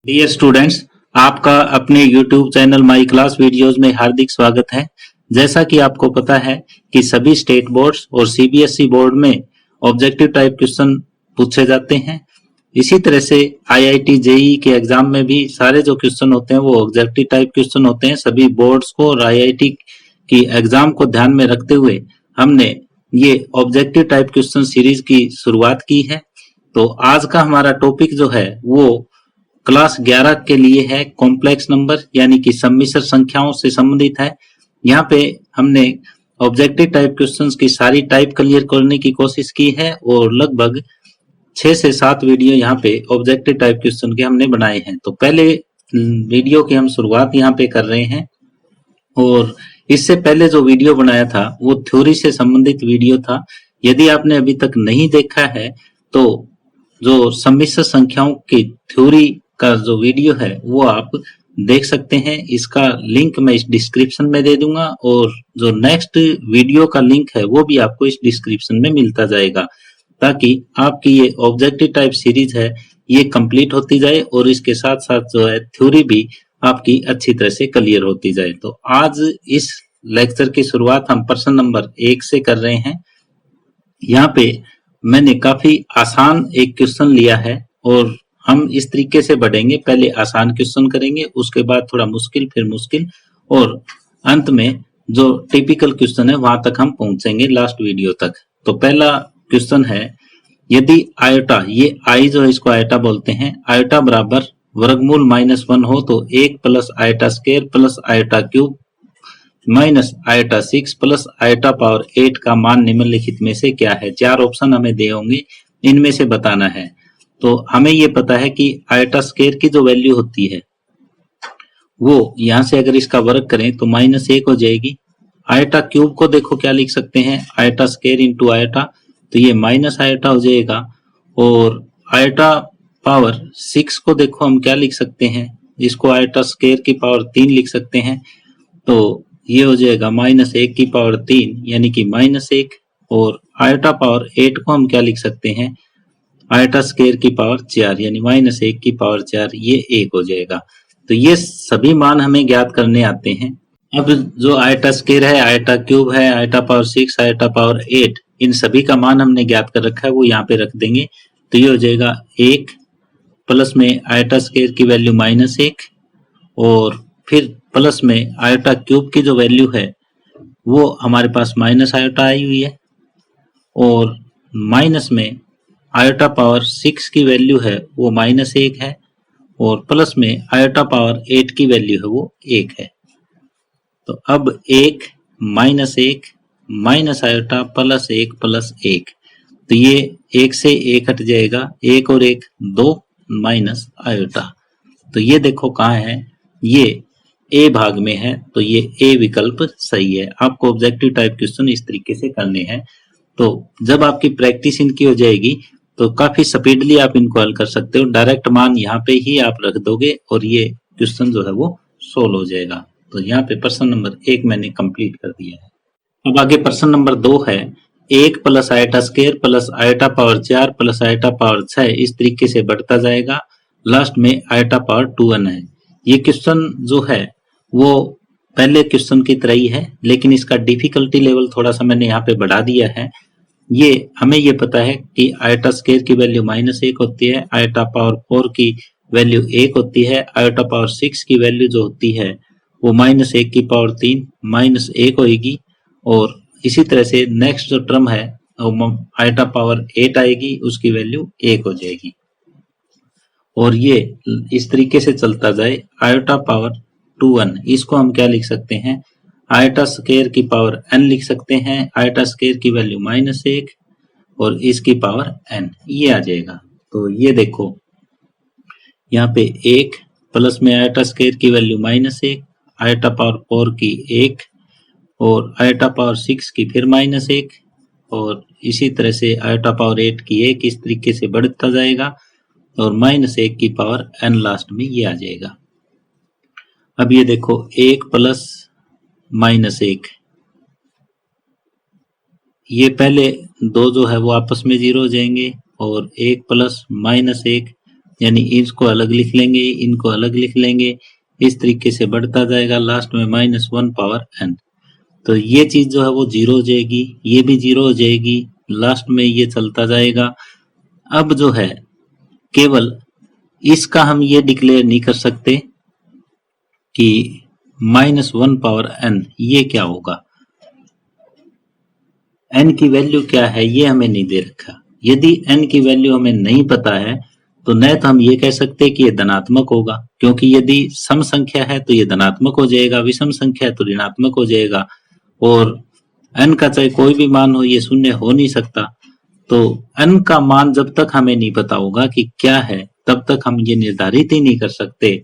Dear students, आपका अपने YouTube channel my class videos में हार्दिक स्वागत है। जैसा कि आपको पता है कि सभी स्टेट बोर्ड्स और CBSE बोर्ड में ऑब्जेक्टिव टाइप क्वेश्चन पूछे जाते हैं। इसी तरह से IIT JEE के एग्जाम में भी सारे जो क्वेश्चन होते हैं वो ऑब्जेक्टिव टाइप क्वेश्चन होते हैं। सभी बोर्ड्स को और IIT की एग्जाम को ध्यान में रखते हुए हमने ये ऑब्जेक्टिव टाइप क्वेश्चन सीरीज की शुरुआत की है। तो आज का हमारा टॉपिक जो है वो क्लास 11 के लिए है कॉम्प्लेक्स नंबर यानी कि सम्मिश्र संख्याओं से संबंधित है। यहाँ पे हमने ऑब्जेक्टिव टाइप क्वेश्चंस की सारी टाइप क्लियर करने की कोशिश की है और लगभग 6 से 7 वीडियो यहाँ पे ऑब्जेक्टिव टाइप क्वेश्चन के हमने बनाए हैं। तो पहले वीडियो की हम शुरुआत यहाँ पे कर रहे हैं और इससे पहले जो वीडियो बनाया था वो थ्योरी से संबंधित वीडियो था। यदि आपने अभी तक नहीं देखा है तो जो सम्मिश्र संख्याओं की थ्योरी का जो वीडियो है वो आप देख सकते हैं। इसका लिंक मैं इस डिस्क्रिप्शन में दे दूंगा और जो नेक्स्ट वीडियो का लिंक है वो भी आपको इस डिस्क्रिप्शन में मिलता जाएगा, ताकि आपकी ये ऑब्जेक्टिव टाइप सीरीज है ये कंप्लीट होती जाए और इसके साथ साथ जो है थ्योरी भी आपकी अच्छी तरह से क्लियर होती जाए। तो आज इस लेक्चर की शुरुआत हम प्रश्न नंबर 1 से कर रहे हैं। यहाँ पे मैंने काफी आसान एक क्वेश्चन लिया है और हम इस तरीके से बढ़ेंगे, पहले आसान क्वेश्चन करेंगे, उसके बाद थोड़ा मुश्किल, फिर मुश्किल और अंत में जो टिपिकल क्वेश्चन है वहां तक हम पहुंचेंगे लास्ट वीडियो तक। तो पहला क्वेश्चन है, यदि आयोटा, ये आई जो है इसको आयोटा बोलते हैं, आयोटा बराबर वर्गमूल -1 हो तो 1 plus iota square plus iota cube minus iota 6 plus iota power 8 का मान निम्नलिखित में से क्या है। 4 ऑप्शन हमें दे होंगे, इनमें से बताना है। तो हमें ये पता है कि आयोटा स्क्वायर की जो वैल्यू होती है वो यहां से अगर इसका वर्ग करें तो -1 हो जाएगी। आयोटा क्यूब को देखो क्या लिख सकते हैं, आयोटा स्क्वायर इंटू आयोटा, तो ये माइनस आयोटा हो जाएगा। और आयोटा पावर 6 को देखो हम क्या लिख सकते हैं, इसको आयोटा स्क्वायर की पावर 3 लिख सकते हैं, तो ये हो जाएगा -1 की पावर 3 यानी कि -1। और आयोटा पावर 8 को हम क्या लिख सकते हैं, आयोटा स्क्वायर की पावर 4 यानी -1 की पावर 4, ये 1 हो जाएगा। तो ये सभी मान हमें ज्ञात करने आते हैं। अब जो आयोटा स्क्वायर है, आयोटा क्यूब है, आयोटा पावर 6, आयोटा पावर 8, इन सभी का मान हमने ज्ञात कर रखा है, वो यहाँ पे रख देंगे। तो ये हो जाएगा 1 प्लस में आयोटा स्क्वायर की वैल्यू -1 और फिर प्लस में आयोटा क्यूब की जो वैल्यू है वो हमारे पास माइनस आयोटा आई हुई है और माइनस में आयोटा पावर 6 की वैल्यू है वो -1 है और प्लस में आयोटा पावर 8 की वैल्यू है वो 1 है। तो अब 1 -1 माइनस आयोटा प्लस 1 तो ये 1 से 1 हट जाएगा, 1 और 1 2 माइनस आयोटा। तो ये देखो कहाँ है, ये ए भाग में है, तो ये ए विकल्प सही है। आपको ऑब्जेक्टिव टाइप क्वेश्चन इस तरीके से करने हैं। तो जब आपकी प्रैक्टिस इनकी हो जाएगी तो काफी स्पीडली आप इनको हल कर सकते हो। डायरेक्ट मान यहाँ पे ही आप रख दोगे और ये क्वेश्चन जो है वो सोल्व हो जाएगा। तो यहाँ पे प्रश्न नंबर 1 मैंने कंप्लीट कर दिया है। अब आगे प्रश्न नंबर 2 है, 1 plus iota square plus iota power 4 plus iota power 6 इस तरीके से बढ़ता जाएगा, लास्ट में आयोटा पावर 2n है। ये क्वेश्चन जो है वो पहले क्वेश्चन की तरह ही है, लेकिन इसका डिफिकल्टी लेवल थोड़ा सा मैंने यहाँ पे बढ़ा दिया है। ये हमें ये पता है कि आयोटा स्क्वायर की वैल्यू -1 होती है, आयोटा पावर 4 की वैल्यू 1 होती है, आयोटा पावर 6 की वैल्यू जो होती है वो -1 की पावर 3 -1 होगी और इसी तरह से नेक्स्ट जो टर्म है आयोटा पावर 8 आएगी, उसकी वैल्यू 1 हो जाएगी। और ये इस तरीके से चलता जाए, आयोटा पावर 2n, इसको हम क्या लिख सकते हैं, आयोटा स्क्वायर की पावर n लिख सकते हैं, आयोटा स्क्वायर की वैल्यू -1 और इसकी पावर n, ये आ जाएगा। तो ये देखो यहाँ पे 1 प्लस में आयोटा स्क्वायर की वैल्यू -1, आयोटा पावर 4 की 1 और आयोटा पावर 6 की फिर -1 और इसी तरह से आयोटा पावर 8 की 1, इस तरीके से बढ़ता जाएगा और -1 की पावर n लास्ट में ये आ जाएगा। अब ये देखो 1 प्लस -1, ये पहले दो जो है वो आपस में 0 हो जाएंगे और 1 प्लस -1 यानी इसको अलग लिख लेंगे, इनको अलग लिख लेंगे, इस तरीके से बढ़ता जाएगा, लास्ट में -1 पावर n। तो ये चीज जो है वो 0 हो जाएगी, ये भी 0 हो जाएगी, लास्ट में ये चलता जाएगा। अब जो है केवल इसका हम ये डिक्लेयर नहीं कर सकते कि -1 पावर n ये क्या होगा, n की वैल्यू क्या है ये हमें नहीं दे रखा। यदि n की वैल्यू हमें नहीं पता है तो न तो हम ये कह सकते कि ये धनात्मक होगा, क्योंकि यदि सम संख्या है तो ये धनात्मक हो जाएगा, विषम संख्या है तो ऋणात्मक हो जाएगा, और n का चाहे कोई भी मान हो ये शून्य हो नहीं सकता। तो n का मान जब तक हमें नहीं पता होगा कि क्या है, तब तक हम ये निर्धारित ही नहीं कर सकते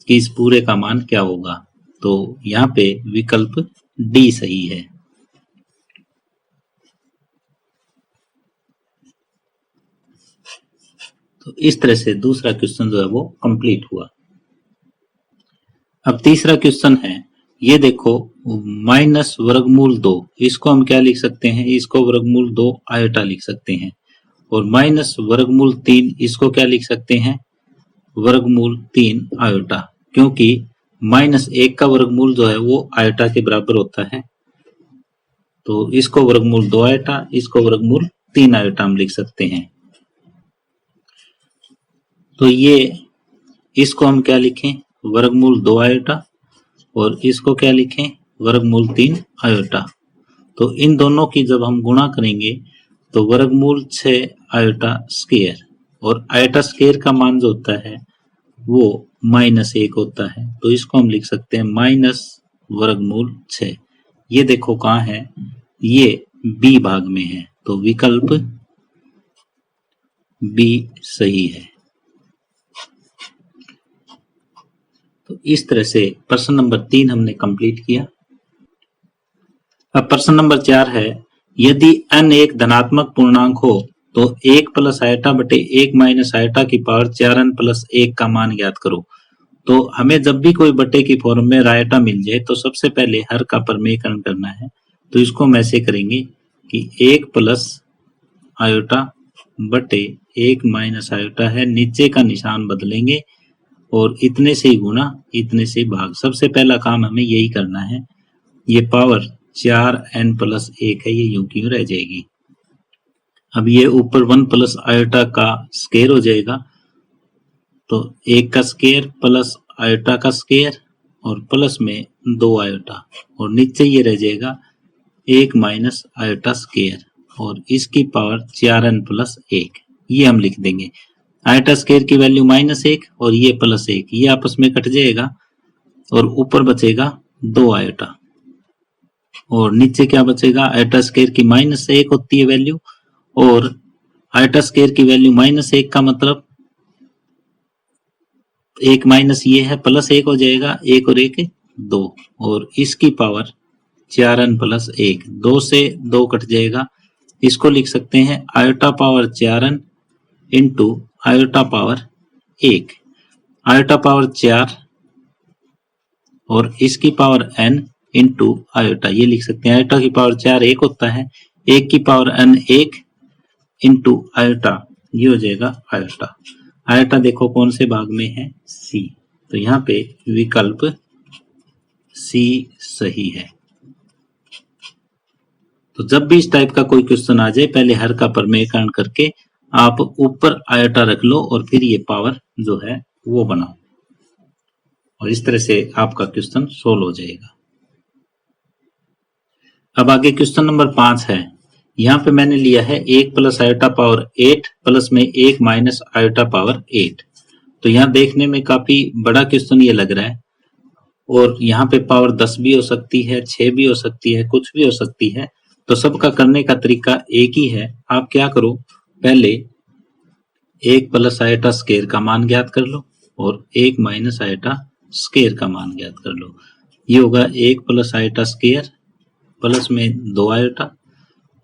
कि इस पूरे का मान क्या होगा। तो यहाँ पे विकल्प डी सही है। तो इस तरह से दूसरा क्वेश्चन जो है वो कंप्लीट हुआ। अब तीसरा क्वेश्चन है, ये देखो -वर्गमूल 2, इसको हम क्या लिख सकते हैं, इसको वर्गमूल 2 आयोटा लिख सकते हैं, और -वर्गमूल 3 इसको क्या लिख सकते हैं, वर्गमूल 3 आयोटा, क्योंकि -1 का वर्गमूल जो है वो आयोटा के बराबर होता है। तो इसको वर्गमूल 2 आयोटा, इसको वर्गमूल 3 आयोटा हम लिख सकते हैं। तो ये इसको हम क्या लिखें, वर्गमूल 2 आयोटा, और इसको क्या लिखें, वर्गमूल 3 आयोटा। तो इन दोनों की जब हम गुणा करेंगे तो वर्गमूल 6 आयोटा स्क्वायर, और आयोटा स्क्वायर का मान जो होता है वो -1 होता है। तो इसको हम लिख सकते हैं वर्गमूल 6। ये देखो कहाँ है, ये बी भाग में है, तो विकल्प बी सही है। तो इस तरह से प्रश्न नंबर 3 हमने कंप्लीट किया। अब प्रश्न नंबर 4 है, यदि n एक धनात्मक पूर्णांक हो तो 1 + आयोटा बटे 1 - आयोटा की पावर 4n + 1 का मान ज्ञात करो। तो हमें जब भी कोई बटे की फॉर्म में आयोटा मिल जाए तो सबसे पहले हर का प्रमेयकरण करना है। तो इसको हम ऐसे करेंगे कि 1 + आयोटा बटे 1 - आयोटा है, नीचे का निशान बदलेंगे और इतने से ही गुणा इतने से भाग। सबसे पहला काम हमें यही करना है। ये पावर 4n + 1 है, ये यूं की यूं रह जाएगी। अब ये ऊपर 1 + आयोटा का स्क्वायर हो जाएगा, तो 1 का स्क्वायर प्लस आयोटा का स्क्वायर और प्लस में 2 आयोटा, और नीचे ये रह जाएगा 1 - आयोटा स्क्वायर, और इसकी पावर 4n + 1, ये हम लिख देंगे। आयोटा स्क्वायर की वैल्यू -1 और ये +1, ये आपस में कट जाएगा और ऊपर बचेगा 2 आयोटा, और नीचे क्या बचेगा, आयोटा स्क्वायर की -1 होती है वैल्यू, और आयोटा स्क्वायर की वैल्यू -1 का मतलब 1 माइनस ये है +1 हो जाएगा, 1 और 1 2, और इसकी पावर 4n + 1, 2 से 2 कट जाएगा। इसको लिख सकते हैं iota power 4n into iota power 1, iota power 4 और इसकी पावर n इंटू आयोटा, ये लिख सकते हैं। आयोटा की पावर 4 1 होता है, 1 की पावर n 1 इंटू आयोटा, ये हो जाएगा आयोटा। आयोटा देखो कौन से भाग में है, सी, तो यहाँ पे विकल्प सी सही है। तो जब भी इस टाइप का कोई क्वेश्चन आ जाए, पहले हर का प्रमेयकरण करके आप ऊपर आयोटा रख लो और फिर ये पावर जो है वो बनाओ, और इस तरह से आपका क्वेश्चन सोल्व हो जाएगा। अब आगे क्वेश्चन नंबर 5 है। यहाँ पे मैंने लिया है 1 + आयोटा पावर 8 प्लस में 1 - आयोटा पावर 8। तो यहाँ देखने में काफी बड़ा क्वेश्चन ये लग रहा है, और यहाँ पे पावर 10 भी हो सकती है, 6 भी हो सकती है, कुछ भी हो सकती है। तो सबका करने का तरीका एक ही है। आप क्या करो, पहले 1 + आयोटा स्क्वायर का मान ज्ञात कर लो और 1 - आयोटा स्क्वायर का मान ज्ञात कर लो। ये होगा 1 + आयोटा स्क्वायर प्लस में 2 आयोटा,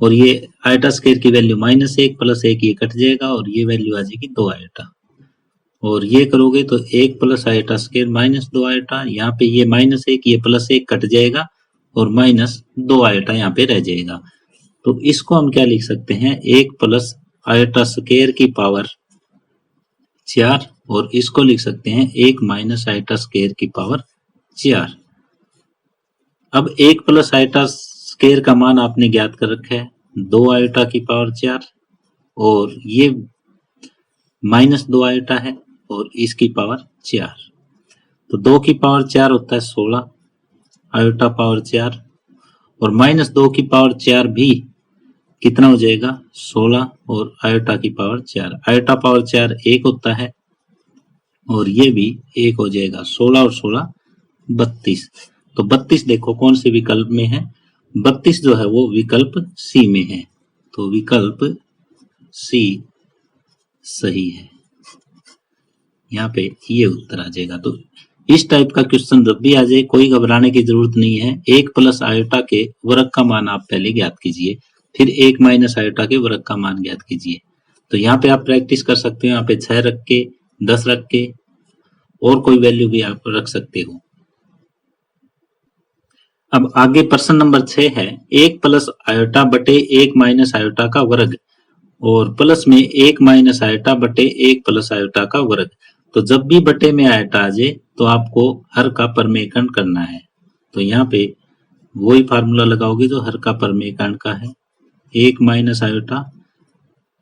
और ये आयोटा स्क्वायर की वैल्यू -1 + 1, ये कट जाएगा और ये वैल्यू आ जाएगी 2 आयोटा। और ये करोगे तो 1 + आयोटा स्क्वायर -2 आयोटा, यहाँ पे ये -1 ये +1 कट जाएगा और -2 आयोटा यहाँ पे रह जाएगा। तो इसको हम क्या लिख सकते हैं, 1 + आयोटा स्क्वायर की पावर 4 और इसको लिख सकते हैं 1 माइनस आयोटा स्क्वायर की पावर 4। अब 1 प्लस आयोटा स्क्वायर का मान आपने ज्ञात कर रखा है 2 आयोटा की पावर 4 और ये माइनस 2 आयोटा है और इसकी पावर 4। तो 2 की पावर 4 होता है 16 आयोटा पावर 4 और माइनस 2 की पावर 4 भी कितना हो जाएगा 16 और आयोटा की पावर 4। आयोटा पावर 4 1 होता है और ये भी 1 हो जाएगा। 16 और 16 32। तो 32 देखो कौन से विकल्प में है, 32 जो है वो विकल्प सी में है। तो विकल्प सी सही है, यहाँ पे ये उत्तर आ जाएगा। तो इस टाइप का क्वेश्चन जब भी आ जाए कोई घबराने की जरूरत नहीं है। 1 प्लस आयोटा के वर्ग का मान आप पहले ज्ञात कीजिए, फिर 1 माइनस आयोटा के वर्ग का मान ज्ञात कीजिए। तो यहाँ पे आप प्रैक्टिस कर सकते हो, यहाँ पे 6 रख के 10 रख के और कोई वैल्यू भी आप रख सकते हो। अब आगे प्रश्न नंबर 6 है 1 प्लस आयोटा बटे 1 माइनस आयोटा का वर्ग और प्लस में 1 माइनस आयोटा बटे 1 प्लस आयोटा का वर्ग। तो जब भी बटे में आयोटा आ जाए तो आपको हर का परमेकरण करना है। तो यहाँ पे वही फार्मूला लगाओगे जो हर का परमेकरण का है। 1 माइनस आयोटा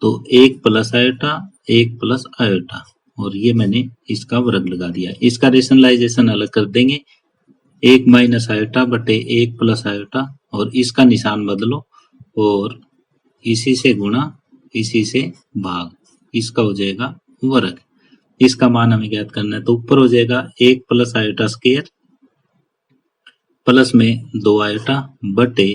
तो 1 प्लस आयोटा 1 प्लस आयोटा और ये मैंने इसका वर्ग लगा दिया। इसका रेशनलाइजेशन अलग कर देंगे, 1 माइनस आयोटा बटे 1 प्लस आयोटा और इसका निशान बदलो और इसी से गुणा इसी से भाग, इसका हो जाएगा वर्ग। इसका मान हमें ज्ञात करना है। तो ऊपर हो जाएगा 1 प्लस आयोटा स्क्वायर प्लस में 2 आयोटा बटे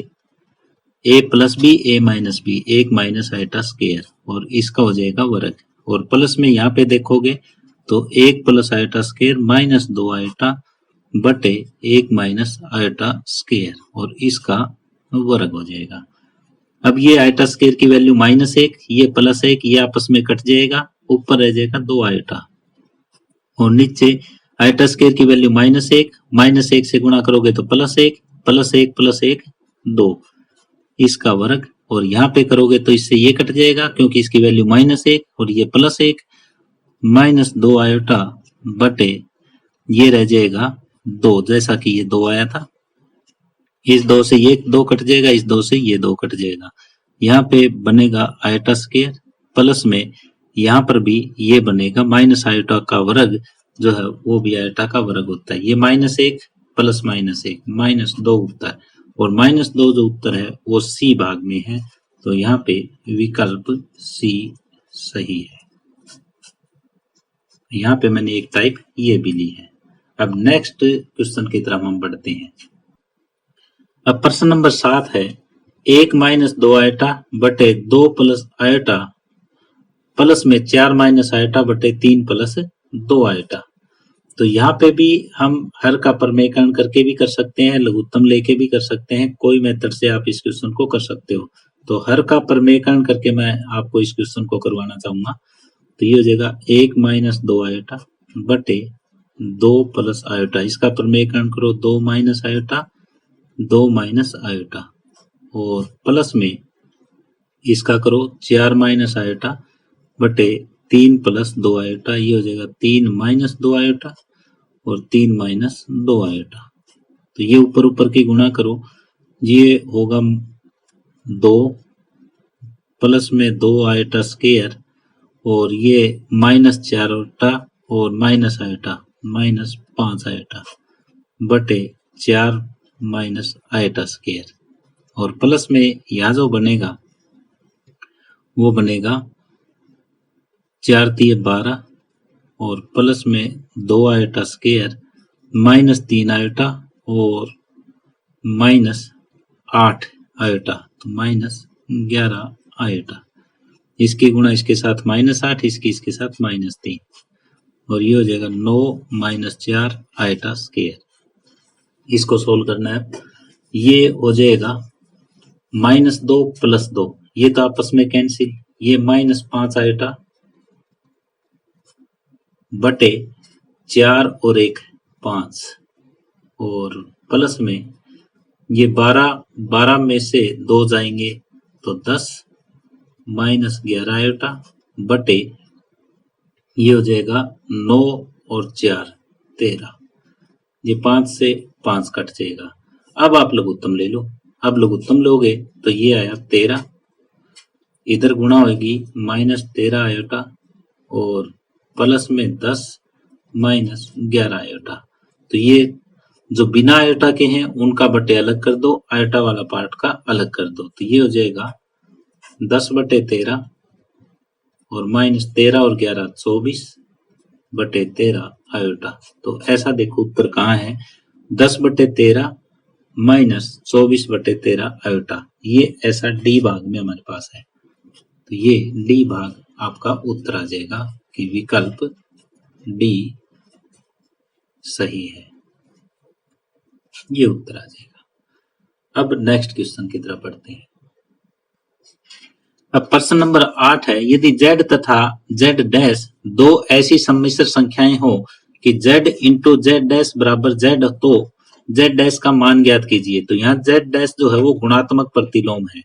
a plus b a minus b 1 minus iota square और इसका हो जाएगा वर्ग। और प्लस में यहाँ पे देखोगे तो 1 plus iota square minus 2 iota बटे 1 माइनस आयोटा स्क्वायर और इसका वर्ग हो जाएगा। अब ये आयोटा स्क्वायर की वैल्यू -1, ये +1, ये आपस में कट जाएगा, ऊपर रह जाएगा 2 आयोटा और नीचे आयोटा स्क्वायर की वैल्यू -1 से गुणा करोगे तो +1 +1 +1 2 इसका वर्ग और यहाँ पे करोगे तो इससे ये कट जाएगा क्योंकि इसकी वैल्यू -1 और ये +1 -2 आयोटा बटे ये रह जाएगा 2, जैसा कि ये 2 आया था। इस 2 से ये 2 कट जाएगा, इस 2 से ये 2 कट जाएगा। यहाँ पे बनेगा आयोटा स्क्वायर प्लस में यहाँ पर भी ये बनेगा माइनस आयोटा का वर्ग जो है वो भी आयोटा का वर्ग होता है। ये -1 प्लस -1 -2 उत्तर और -2 जो उत्तर है वो सी भाग में है। तो यहाँ पे विकल्प सी सही है। यहाँ पे मैंने एक टाइप ये भी ली है। अब नेक्स्ट क्वेश्चन की तरफ हम बढ़ते हैं। अब प्रश्न नंबर 7 है 1 माइनस 2 आयोटा बटे 2 प्लस आयोटा प्लस में 4 माइनस आयोटा बटे 3 प्लस 2 आयोटा। तो यहाँ पे भी हम हर का परमेकरण करके भी कर सकते हैं, लघुत्तम लेके भी कर सकते हैं, कोई मेथड से आप इस क्वेश्चन को कर सकते हो। तो हर का परमेकरण करके मैं आपको इस क्वेश्चन को करवाना चाहूंगा। तो ये हो जाएगा 1 माइनस 2 आयोटा बटे 2 प्लस आयोटा, इसका परमेकरण करो 2 माइनस आयोटा 2 माइनस आयोटा और प्लस में इसका करो 4 माइनस आयोटा बटे 3 प्लस 2 आयोटा, ये हो जाएगा 3 माइनस 2 आयोटा और 3 माइनस 2 आयोटा। तो ये ऊपर ऊपर की गुणा करो, ये होगा 2 प्लस में 2 आयोटा स्क्वायर और ये -4 आयोटा और माइनस आयोटा -5 आयोटा बटे 4 माइनस आयोटा स्क्वायर और प्लस में यहाँ जो बनेगा वो बनेगा 4 × 12 और प्लस में 2 आयोटा स्क्वायर -3 आयोटा और -8 आयोटा, तो -11 आयोटा। इसकी गुणा इसके साथ -8, इसके साथ -3 और ये हो जाएगा 9 - 4 आयोटा स्क्वायर। इसको सोल्व करना है। ये हो जाएगा -2 + 2, ये तो आपस में कैंसिल, ये -5 आयोटा बटे 4 और 1 5 और प्लस में ये 12 में से 2 जाएंगे तो 10 -11 आयोटा बटे ये हो जाएगा 9 और 4 13, ये 5 से 5 कट जाएगा। अब आप लघुत्तम ले लो, अब लघुत्तम लोगे तो ये आया 13, इधर गुणा होगी -13 आयोटा और प्लस में 10 -11 आयोटा। तो ये जो बिना आयोटा के हैं उनका बटे अलग कर दो, आयोटा वाला पार्ट का अलग कर दो। तो ये हो जाएगा 10/13 और -13 और 11 24/13 आयोटा। तो ऐसा देखो उत्तर कहाँ है, 10/13 -24/13 आयोटा। ये ऐसा डी भाग में हमारे पास है। तो ये डी भाग आपका उत्तर आ जाएगा कि विकल्प डी सही है, ये उत्तर आ जाएगा। अब नेक्स्ट क्वेश्चन की तरफ बढ़ते हैं। अब प्रश्न नंबर 8 है, यदि z तथा z डैश दो ऐसी सम्मिश्र संख्याएं हो कि z इंटू z डैश बराबर z, तो z डैश का मान ज्ञात कीजिए। तो यहाँ z डैश जो है वो गुणात्मक प्रतिलोम है।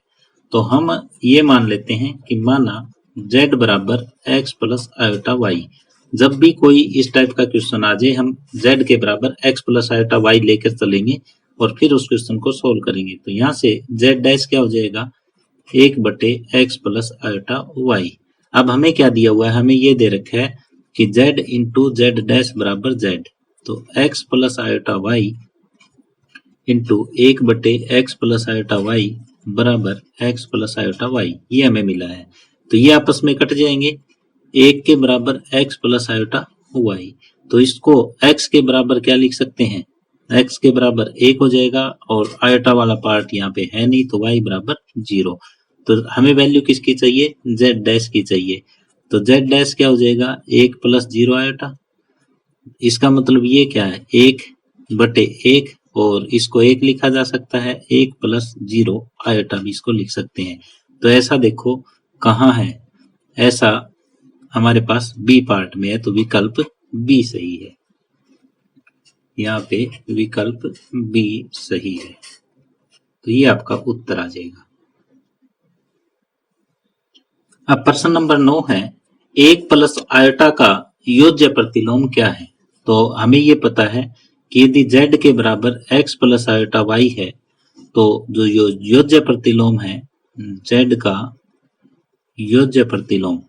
तो हम ये मान लेते हैं कि माना z बराबर x प्लस आयोटा y। जब भी कोई इस टाइप का क्वेश्चन आ जाए हम z के बराबर x प्लस आयोटा y लेकर चलेंगे और फिर उस क्वेश्चन को सोल्व करेंगे। तो यहाँ से z डैश क्या हो जाएगा, 1/x प्लस आयोटा y। अब हमें क्या दिया हुआ है, हमें ये दे रखा है कि z इंटू जेड डैश बराबर z। तो x plus iota y into 1/x plus iota y बराबर x प्लस आयोटा y, ये हमें मिला है। तो ये आपस में कट जाएंगे, 1 के बराबर x प्लस आयोटा y। तो इसको x के बराबर क्या लिख सकते हैं, x के बराबर 1 हो जाएगा और आयोटा वाला पार्ट यहाँ पे है नहीं, तो y बराबर 0। तो हमें वैल्यू किसकी चाहिए, z डैश की चाहिए। तो z डैश क्या हो जाएगा, 1 प्लस 0 आयोटा। इसका मतलब ये क्या है, 1/1 और इसको 1 लिखा जा सकता है, 1 प्लस 0 आयोटा भी इसको लिख सकते हैं। तो ऐसा देखो कहाँ है, ऐसा हमारे पास बी पार्ट में है। तो विकल्प बी सही है, यहाँ पे विकल्प बी सही है। तो ये आपका उत्तर आ जाएगा। अब प्रश्न नंबर 9 है, 1 प्लस आयोटा का योज्य प्रतिलोम क्या है। तो हमें ये पता है कि यदि z के बराबर x प्लस आयोटा y है, तो जो योज्य प्रतिलोम है z का योज्य प्रतिलोम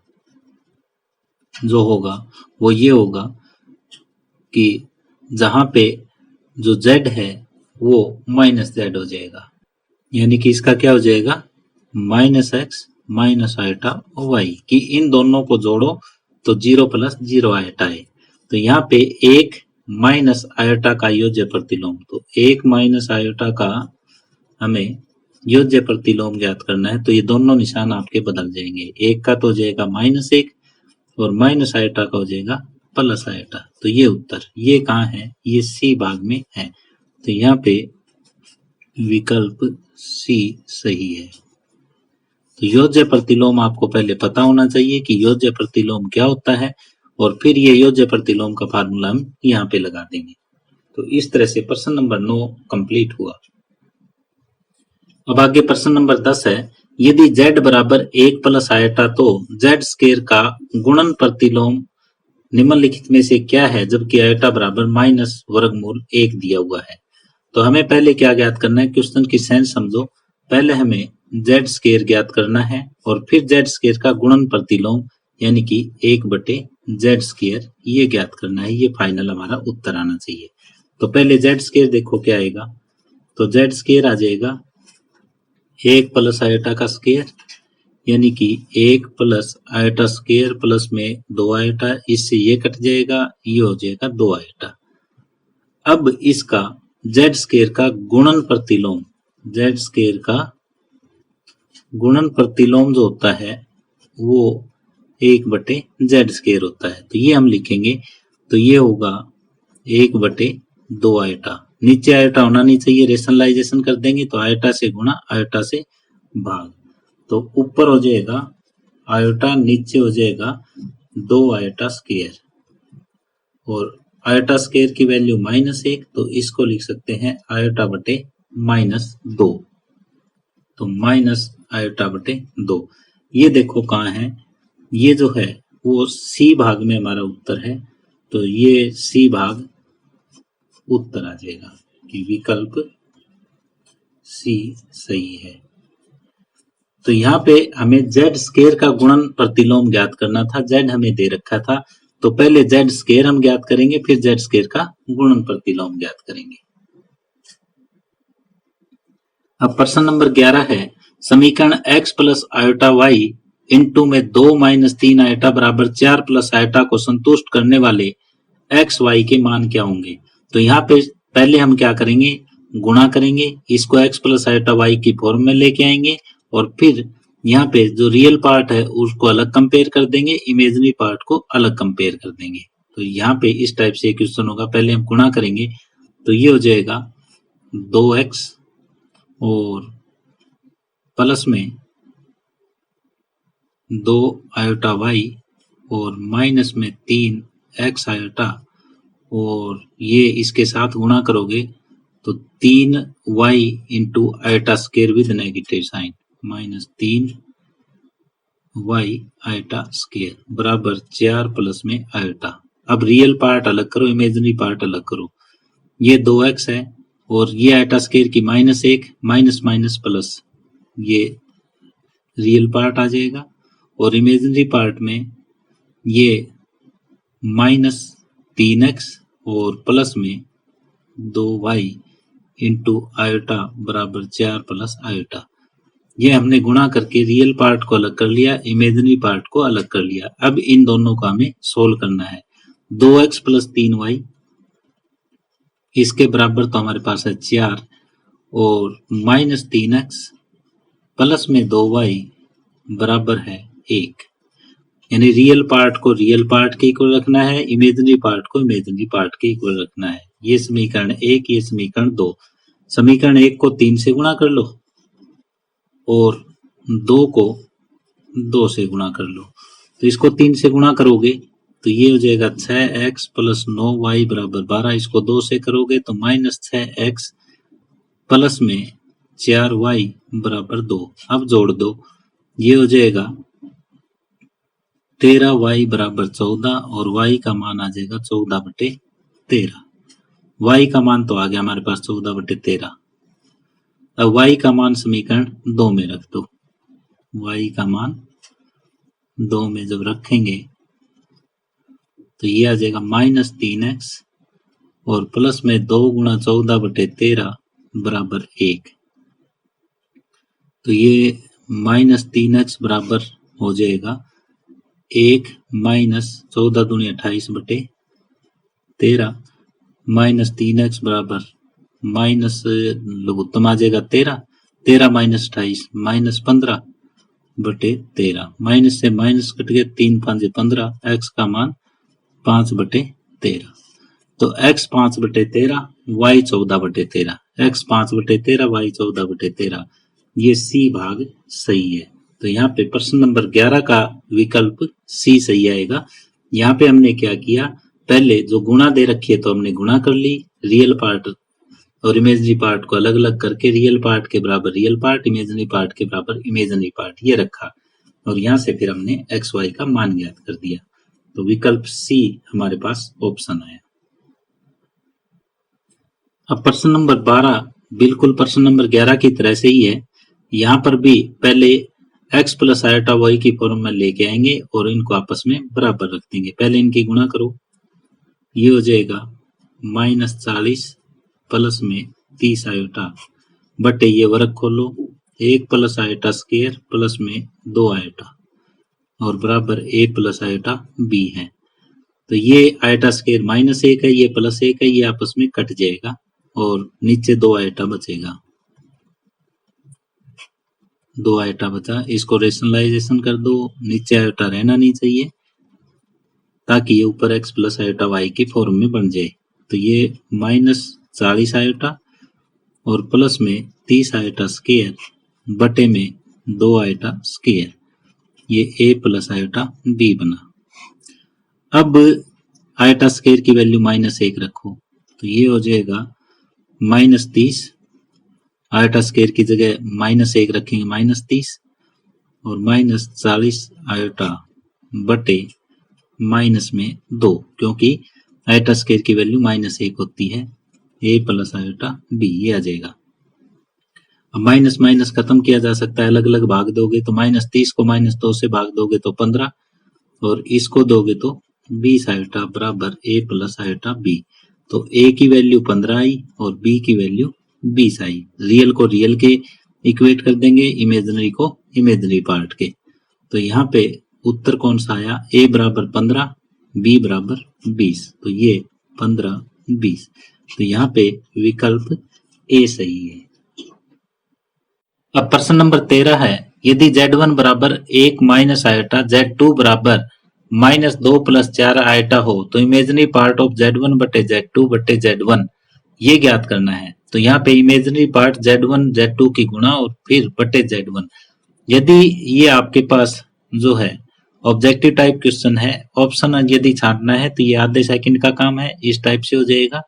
जो होगा वो ये होगा कि जहां पे जो z है वो -z हो जाएगा, यानी कि इसका क्या हो जाएगा, -x माइनस आयोटा y, कि इन दोनों को जोड़ो तो 0 प्लस 0 आयोटा है। तो यहाँ पे 1 माइनस आयोटा का योज्य प्रतिलोम, तो 1 माइनस आयोटा का हमें योज्य प्रतिलोम ज्ञात करना है। तो ये दोनों निशान आपके बदल जाएंगे, 1 का तो हो जाएगा -1 और माइनस आयोटा का हो जाएगा प्लस आयोटा। तो ये उत्तर ये कहाँ है, ये सी भाग में है। तो यहाँ पे विकल्प सी सही है। तो योज्य प्रतिलोम आपको पहले पता होना चाहिए कि योज्य प्रतिलोम क्या होता है, और फिर ये योज्य प्रतिलोम का फार्मूला हम यहाँ पे लगा देंगे। तो इस तरह से प्रश्न नंबर 9 कंप्लीट हुआ। अब आगे प्रश्न नंबर 10 है, यदि z बराबर 1 प्लस आयोटा तो z स्क्वायर का गुणन प्रतिलोम निम्नलिखित में से क्या है, जबकि आयोटा बराबर माइनस वर्गमूल 1 दिया हुआ है। तो हमें पहले क्या ज्ञात करना है, क्वेश्चन की सेंस समझो। पहले हमें z स्क्वायर ज्ञात करना है और फिर z स्क्वायर का गुणन प्रतिलोम यानी कि 1/z स्क्वायर ये ज्ञात करना है। ये फाइनल हमारा उत्तर आना चाहिए। तो पहले z स्क्वायर देखो क्या आएगा, तो z स्क्वायर आ जाएगा 1 प्लस आयोटा का स्क्वायर यानी कि 1 प्लस आयोटा स्क्वायर प्लस में 2 आयोटा, इससे ये कट जाएगा, ये हो जाएगा 2 आयोटा। अब इसका z स्क्वायर का गुणन प्रतिलोम, z स्क्वायर का गुणन प्रतिलोम जो होता है वो 1/z स्क्वायर होता है। तो ये हम लिखेंगे, तो ये होगा 1/2 आयोटा। नीचे आयोटा होना नहीं चाहिए, रेशनलाइजेशन कर देंगे तो आयोटा से गुणा आयोटा से भाग। तो ऊपर हो जाएगा आयोटा, नीचे हो जाएगा 2 आयोटा स्क्वायर, और आयोटा स्क्वायर की वैल्यू -1, तो इसको लिख सकते हैं आयोटा बटे -2। तो माइनस आयोटा बटे 2। ये देखो कहाँ है, ये जो है वो सी भाग में हमारा उत्तर है। तो ये सी भाग उत्तर आ जाएगा कि विकल्प सी सही है। तो यहाँ पे हमें जेड स्केयर का गुणन प्रतिलोम ज्ञात करना था, जेड हमें दे रखा था, तो पहले जेड स्केयर हम ज्ञात करेंगे, फिर जेड स्केयर का गुणन प्रतिलोम ज्ञात करेंगे। अब प्रश्न नंबर 11 है, समीकरण x plus iota y into में 2 माइनस 3 आयोटा बराबर 4 प्लस आयोटा को संतुष्ट करने वाले x y के मान क्या होंगे। तो यहाँ पे पहले हम क्या करेंगे, गुणा करेंगे, इसको x प्लस आयोटा y की फॉर्म में लेके आएंगे और फिर यहाँ पे जो रियल पार्ट है उसको अलग कंपेयर कर देंगे, इमेजिनरी पार्ट को अलग कंपेयर कर देंगे। तो यहाँ पे इस टाइप से क्वेश्चन होगा, पहले हम गुणा करेंगे तो ये हो जाएगा 2x और प्लस में 2 आयोटा y और माइनस में 3x आयोटा और ये इसके साथ गुणा करोगे तो 3y into iota square with negative sign minus 3y iota square बराबर 4 प्लस में आयोटा। अब रियल पार्ट अलग करो, इमेजिनरी पार्ट अलग करो। ये 2x है और ये आयोटा स्केयर की -1 माइनस माइनस प्लस, ये रियल पार्ट आ जाएगा और इमेजिनरी पार्ट में ये -3x और प्लस में 2y इंटू आयोटा बराबर 4 प्लस आयोटा। ये हमने गुणा करके रियल पार्ट को अलग कर लिया, इमेजिनरी पार्ट को अलग कर लिया। अब इन दोनों को हमें सोल्व करना है। 2x प्लस 3y इसके बराबर तो हमारे पास है 4 और माइनस 3x प्लस में 2y बराबर है 1। यानी रियल पार्ट को रियल पार्ट के इक्वल रखना है, इमेजिनरी पार्ट को इमेजिनरी पार्ट के इक्वल रखना है। ये समीकरण 1, ये समीकरण 2। समीकरण 1 को 3 से गुणा कर लो और 2 को 2 से गुणा कर लो। तो इसको 3 से गुणा करोगे तो ये हो जाएगा 6x प्लस 9y बराबर 12। इसको 2 से करोगे तो माइनस 6x प्लस में 4y बराबर 2। अब जोड़ दो, ये हो जाएगा 13y बराबर 14 और y का मान आ जाएगा 14/13। y का मान तो आ गया हमारे पास 14/13। अब y का मान समीकरण 2 में रख दो। y का मान 2 में जब रखेंगे तो ये आ जाएगा -3x और प्लस में 2 गुणा 14/13 बराबर 1। तो ये -3x बराबर हो जाएगा 1 माइनस 14 दूनी 28/13 माइनस 3x बराबर माइनस लघुत्तम आ जाएगा 13 माइनस 28 माइनस 15/13। माइनस से माइनस कट गया, 3 5 15, x का मान 5/13। तो x 5/13, y 14/13, x 5/13, y 14/13। ये सी भाग सही है। तो यहाँ पे प्रश्न नंबर 11 का विकल्प सी सही आएगा। यहाँ पे हमने क्या किया, पहले जो गुणा दे रखी है तो हमने गुणा कर ली, रियल पार्ट और इमेजिनरी पार्ट को अलग अलग करके रियल पार्ट के बराबर रियल पार्ट, इमेजिनरी पार्ट के बराबर इमेजिनरी पार्ट ये रखा और यहाँ से फिर हमने एक्स वाई का मान ज्ञात कर दिया। तो विकल्प सी हमारे पास ऑप्शन आया। अब प्रश्न नंबर 12 बिल्कुल प्रश्न नंबर 11 की तरह से ही है। यहाँ पर भी पहले x प्लस आयोटा वाई की फॉर्म में लेके आएंगे और इनको आपस में बराबर रख देंगे। पहले इनकी गुणा करो, ये हो जाएगा -40 प्लस में 30 आयोटा बटे ये वर्ग खोलो 1 प्लस आयोटा स्क्वायर प्लस में 2 आयोटा और बराबर a प्लस आयोटा b है। तो ये आयोटा स्क्वायर -1 है, ये +1 है, ये आपस में कट जाएगा और नीचे 2 आयोटा बचेगा, 2 आयोटा बचा। इसको रेशनलाइजेशन कर दो, नीचे आयोटा रहना नहीं चाहिए ताकि ये ऊपर x प्लस आयोटा वाई की फॉर्म में बन जाए। तो ये -40 आयोटा और प्लस में 30 आयोटा स्क्वायर बटे में 2 आयोटा स्क्वायर, ये a प्लस आयोटा b बना। अब आयोटा स्क्वायर की वैल्यू -1 रखो तो ये हो जाएगा -30, आयोटा स्क्वायर की जगह -1 रखेंगे -30 और -40 आयोटा बटे माइनस में 2, क्योंकि आयोटा स्क्वायर की वैल्यू -1 होती है। a प्लस आयोटा b, ये आ जाएगा। अब माइनस माइनस खत्म किया जा सकता है, अलग अलग भाग दोगे तो -30 को -2 से भाग दोगे तो 15, और इसको दोगे तो 20 आयोटा बराबर a प्लस आयोटा b। तो a की वैल्यू 15 आई और b की वैल्यू 20 आई। रियल को रियल के इक्वेट कर देंगे, इमेजिनरी को इमेजिनरी पार्ट के। तो यहाँ पे उत्तर कौन सा आया? a बराबर 15, b बराबर 20। तो ये 15, 20। तो यहाँ पे विकल्प a सही है। अब प्रश्न नंबर 13 है, यदि Z1 बराबर 1 माइनस आयोटा, Z2 बराबर -2 प्लस 4 आयोटा हो तो इमेजिनरी पार्ट ऑफ Z1 बटे Z2 बटे Z1 ये ज्ञात करना है। तो यहाँ पे इमेजिनरी पार्ट Z1 Z2 की गुणा और फिर बटे Z1। यदि ये आपके पास जो है ऑब्जेक्टिव टाइप क्वेश्चन है, ऑप्शन यदि छांटना है तो ये आधे सेकंड का काम है। इस टाइप से हो जाएगा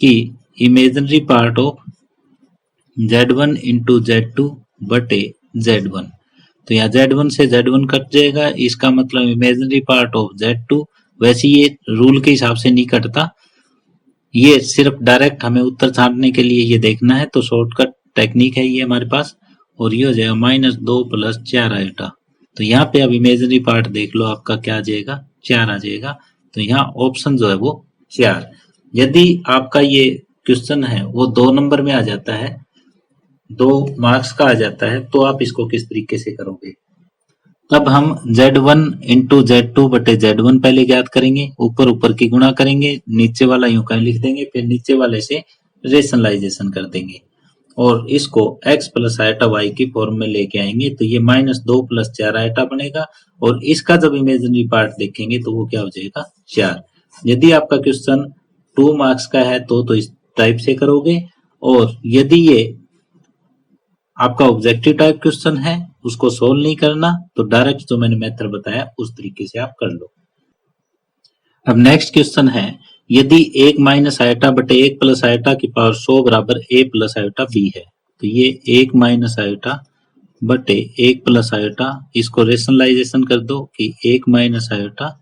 कि imaginary part of Z1 into Z2 बटे Z1। तो यहाँ Z1 से Z1 कट जाएगा, इसका मतलब इमेजिनरी पार्ट ऑफ Z2। वैसे ये रूल के हिसाब से नहीं कटता, ये सिर्फ डायरेक्ट हमें उत्तर छांटने के लिए ये देखना है, तो शॉर्टकट टेक्निक है ये हमारे पास। और ये हो जाएगा -2 प्लस 4 आयोटा। तो यहाँ पे अब इमेजिनरी पार्ट देख लो, आपका क्या आ जाएगा? 4 आ जाएगा। तो यहाँ ऑप्शन जो है वो 4। यदि आपका ये क्वेश्चन है वो 2 नंबर में आ जाता है, 2 मार्क्स का आ जाता है, तो आप इसको किस तरीके से करोगे? तब हम Z1 इंटू Z2 बटे Z1 पहले ज्ञात करेंगे, ऊपर ऊपर की गुणा करेंगे, नीचे वाला यूं कहीं लिख देंगे, फिर नीचे वाले से रेशनलाइजेशन कर देंगे और इसको x प्लस आयोटा y की फॉर्म में लेके आएंगे। तो ये -2 प्लस 4 आयोटा बनेगा और इसका जब इमेजिनरी पार्ट देखेंगे तो वो क्या हो जाएगा? 4। यदि आपका क्वेश्चन 2 मार्क्स का है तो इस टाइप से करोगे, और यदि ये आपका ऑब्जेक्टिव टाइप क्वेश्चन है उसको सोल्व नहीं करना तो डायरेक्ट जो मैंने मेथड बताया उस तरीके से आप कर लो। अब नेक्स्ट क्वेश्चन है, यदि 1 माइनस आयोटा बटे 1 प्लस आयोटा की पावर 100 बराबर a प्लस आयोटा b है, तो ये 1 माइनस आयोटा बटे 1 प्लस आयोटा, इसको रेशनलाइजेशन कर दो कि 1 माइनस आयोटा,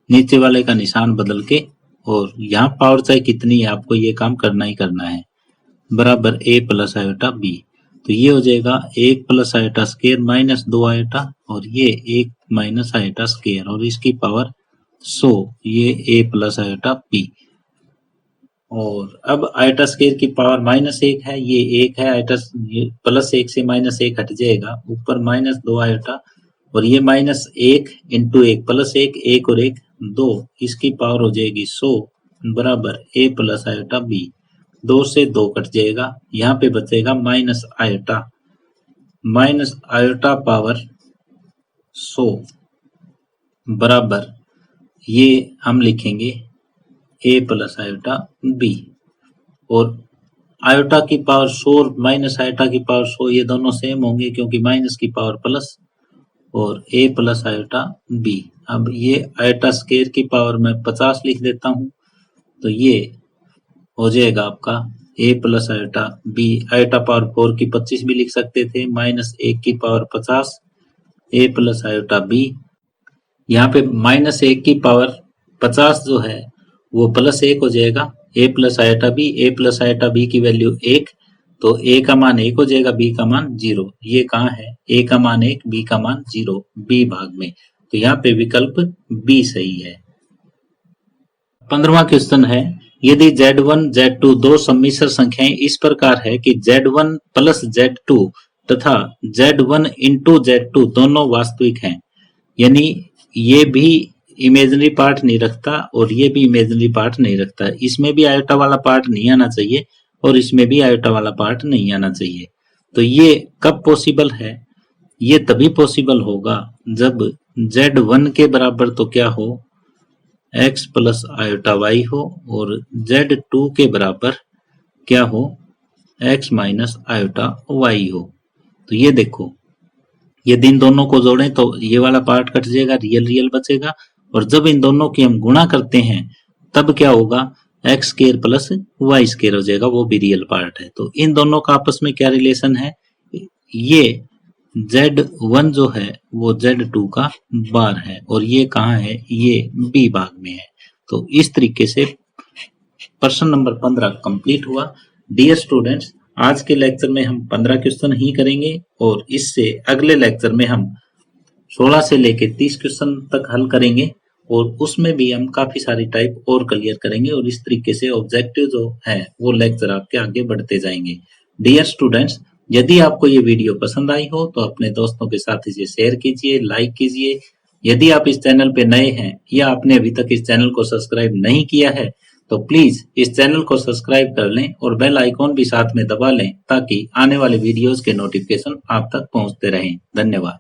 नीचे वाले का निशान बदल के, और यहाँ पावर चाहे कितनी है आपको ये काम करना ही करना है, बराबर a प्लस आयोटा b। तो ये हो जाएगा 1 plus iota square minus 2 iota, और ये 1 माइनस आयोटा स्क्वायर और इसकी पावर 100, ये a प्लस आयोटा b। और अब आयोटा स्क्वायर की पावर -1 है, ये 1 है, आयोटा +1 से -1 हट जाएगा, ऊपर -2 आयोटा, और ये -1 इंटू 1 +1, 1 और 1 2, इसकी पावर हो जाएगी 100 बराबर a प्लस आयोटा b। 2 से 2 कट जाएगा, यहाँ पे बचेगा माइनस आयोटा पावर 100 बराबर, ये हम लिखेंगे a प्लस आयोटा b। और आयोटा की पावर 100 और माइनस आयोटा की पावर 100 ये दोनों सेम होंगे क्योंकि माइनस की पावर प्लस, और a प्लस आयोटा b। अब ये आयोटा स्क्वायर की पावर में 50 लिख देता हूँ, तो ये हो जाएगा आपका a plus iota b। Iota power 4 की 25 भी लिख सकते थे, -1 की power 50 a plus iota b। यहाँ पे -1 की पावर 50 जो है वो +1 हो जाएगा, a plus iota b। a plus iota b की वैल्यू 1, तो a का मान 1 हो जाएगा, b का मान 0। ये कहाँ है? a का मान 1, b का मान 0, b भाग में। तो यहाँ पे विकल्प b सही है। 15वां क्वेश्चन है, यदि Z1 Z2 दो सम्मिश्र संख्याएं इस प्रकार है कि Z1 प्लस Z2 तथा Z1 इंटू Z2 दोनों वास्तविक हैं, यानी ये भी इमेजिनरी पार्ट नहीं रखता और ये भी इमेजिनरी पार्ट नहीं रखता, इसमें भी आयोटा वाला पार्ट नहीं आना चाहिए और इसमें भी आयोटा वाला पार्ट नहीं आना चाहिए। तो ये कब पॉसिबल है? ये तभी पॉसिबल होगा जब Z1 के बराबर तो क्या हो, x प्लस आयोटा y हो, और Z2 के बराबर क्या हो, x माइनस आयोटा y हो। तो ये देखो, यदि इन दोनों को जोड़ें तो ये वाला पार्ट कट जाएगा, रियल रियल बचेगा, और जब इन दोनों की हम गुणा करते हैं तब क्या होगा, x square plus y square हो जाएगा, वो भी रियल पार्ट है। तो इन दोनों का आपस में क्या रिलेशन है, ये Z1 जो है वो Z2 का बार है और ये कहाँ है, ये बी भाग में है। तो इस तरीके से प्रश्न नंबर 15 कंप्लीट हुआ। डियर स्टूडेंट्स, आज के लेक्चर में हम 15 क्वेश्चन ही करेंगे और इससे अगले लेक्चर में हम 16 से लेके 30 क्वेश्चन तक हल करेंगे और उसमें भी हम काफी सारी टाइप और क्लियर करेंगे और इस तरीके से ऑब्जेक्टिव जो है वो लेक्चर आपके आगे बढ़ते जाएंगे। डियर स्टूडेंट्स, यदि आपको ये वीडियो पसंद आई हो तो अपने दोस्तों के साथ इसे शेयर कीजिए, लाइक कीजिए। यदि आप इस चैनल पे नए हैं या आपने अभी तक इस चैनल को सब्सक्राइब नहीं किया है तो प्लीज इस चैनल को सब्सक्राइब कर लें और बेल आइकॉन भी साथ में दबा लें ताकि आने वाले वीडियोस के नोटिफिकेशन आप तक पहुंचते रहें। धन्यवाद।